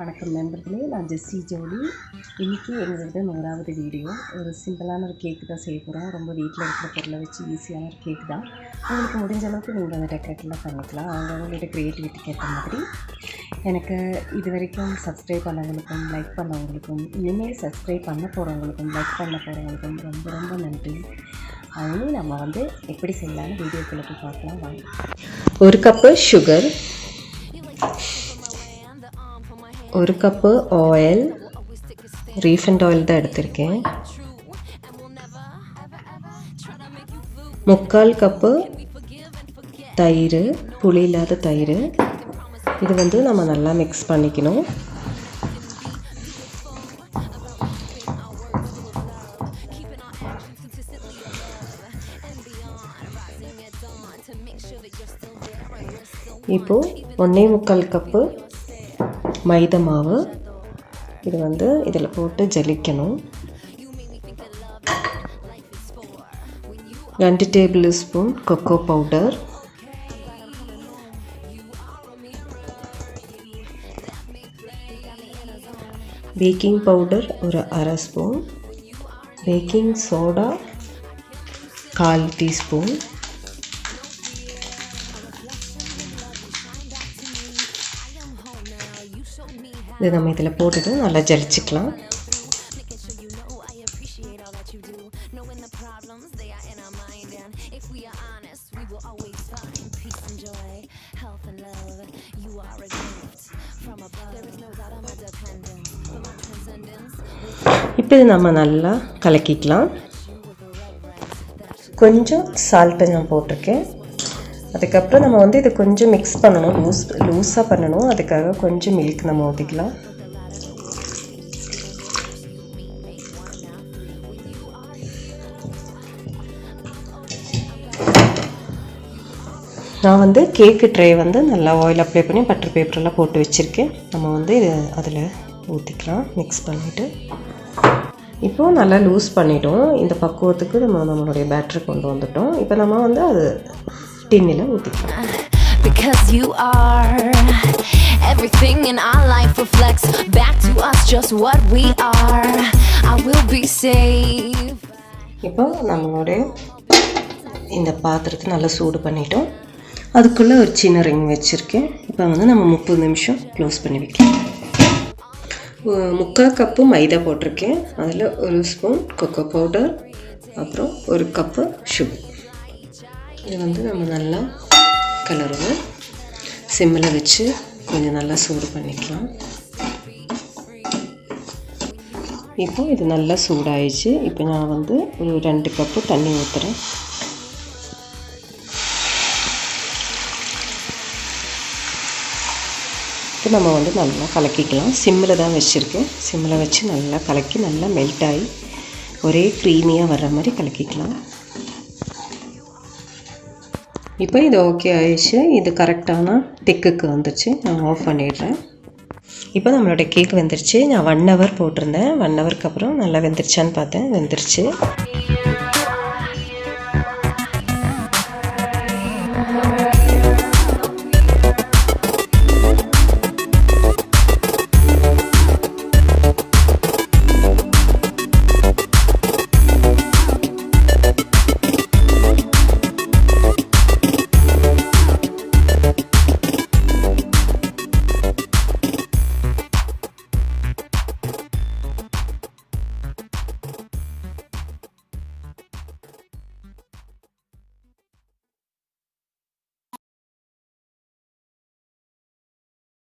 வணக்கம் நண்பர்களே, நான் ஜெஸ்ஸி ஜோடி. இன்றைக்கி எங்களோட 100வது வீடியோ. ஒரு சிம்பிளான ஒரு கேக்கு தான் செய்ய போகிறோம். ரொம்ப வீட்டில் இருக்கிற பொருளை வச்சு ஈஸியான ஒரு கேக்கு தான். உங்களுக்கு முடிஞ்ச அளவுக்கு நீங்கள் அதை டெக்கரேட்டெலாம் பண்ணிக்கலாம். அவங்களோட க்ரியேட்டிவிட்டிக்கு ஏற்ற மாதிரி. எனக்கு இது வரைக்கும் சப்ஸ்கிரைப் பண்ணவங்களுக்கும் லைக் பண்ணவங்களுக்கும் இனிமேல் சப்ஸ்கிரைப் பண்ண போகிறவங்களுக்கும் லைக் பண்ண போகிறவங்களுக்கும் ரொம்ப ரொம்ப நன்றி. அதுவும் நம்ம எப்படி செய்யலான்னு வீடியோக்குள்ளே போய் பார்க்கலாம் வாங்க. 1 cup sugar, 1 cup oil, refined oil தான் எடுத்திருக்கேன். 3/4 கப்பு தயிர், புளி இல்லாத தயிர். இது நம்ம நல்லா மிக்ஸ் பண்ணிக்கணும். இப்போது 1.25 கப்பு மைதா மாவு. இது இதில் போட்டு ஜலிக்கணும். 2 table spoon cocoa powder, baking powder ஒரு 1/2 ஸ்பூன், பேக்கிங் சோடா 1/4 டீஸ்பூன், இது நம்ம இதில் போட்டுட்டு நல்லா ஜலிச்சுக்கலாம். இப்போ இது நம்ம நல்லா கலக்கிக்கலாம். கொஞ்சம் சால்ட்டை நான் போட்டிருக்கேன். அதுக்கப்புறம் நம்ம இது கொஞ்சம் மிக்ஸ் பண்ணணும், லூஸாக பண்ணணும். அதுக்காக கொஞ்சம் மில்க் நம்ம ஊற்றிக்கலாம். நான் கேக்கு ட்ரே நல்லா ஆயில் அப்ளை பண்ணி பட்டர் பேப்பரெல்லாம் போட்டு வச்சுருக்கேன். நம்ம இது அதில் ஊற்றிக்கலாம் மிக்ஸ் பண்ணிவிட்டு. இப்போது நல்லா லூஸ் பண்ணிட்டோம். இந்த பக்குவத்துக்கு நம்மளுடைய பேட்டரி கொண்டு வந்துட்டோம். இப்போ நம்ம அது டின்னில் ஊற்றிக்கலாம். Because you are everything in our life reflects back to us just what we are. I will be safe. இப்போ நம்மளுடைய இந்த பாத்திரத்தை நல்லா சூடு பண்ணிட்டோம். அதுக்குள்ளே ஒரு சின்ன ரிங் வச்சுருக்கேன். இப்போ நம்ம 30 நிமிஷம் க்ளோஸ் பண்ணி வைக்கலாம். 3/4 கப்பு மைதா போட்டிருக்கேன். அதில் 1 ஸ்பூன் கொக்கோ பவுடர், அப்புறம் 1 கப்பு சுகர். இது நம்ம நல்லா கலருவோம். சிம்மில் வச்சு கொஞ்சம் நல்லா சூடு பண்ணிக்கலாம். இப்போ இது நல்லா சூடாயிடுச்சு. இப்போ நான் ஒரு 2 கப்பு தண்ணி ஊற்றுறேன். இப்போ நம்ம நல்லா கலக்கிக்கலாம். சிம்மில் தான் வச்சுருக்கேன். சிம்மில் வச்சு நல்லா கலக்கி நல்லா மெல்ட் ஆகி ஒரே க்ரீமியாக வர்ற மாதிரி கலக்கிக்கலாம். இப்போ இது ஓகே ஆயிடுச்சு. இது கரெக்டான திக்குக்கு வந்துடுச்சு. நான் ஆஃப் பண்ணிடுறேன். இப்போ நம்மளோட கேக் வெந்துருச்சு. நான் 1 ஹவர் போட்டிருந்தேன். 1 ஹவருக்கு அப்புறம் நல்லா வெந்துருச்சான்னு பார்த்தேன். வெந்துருச்சு.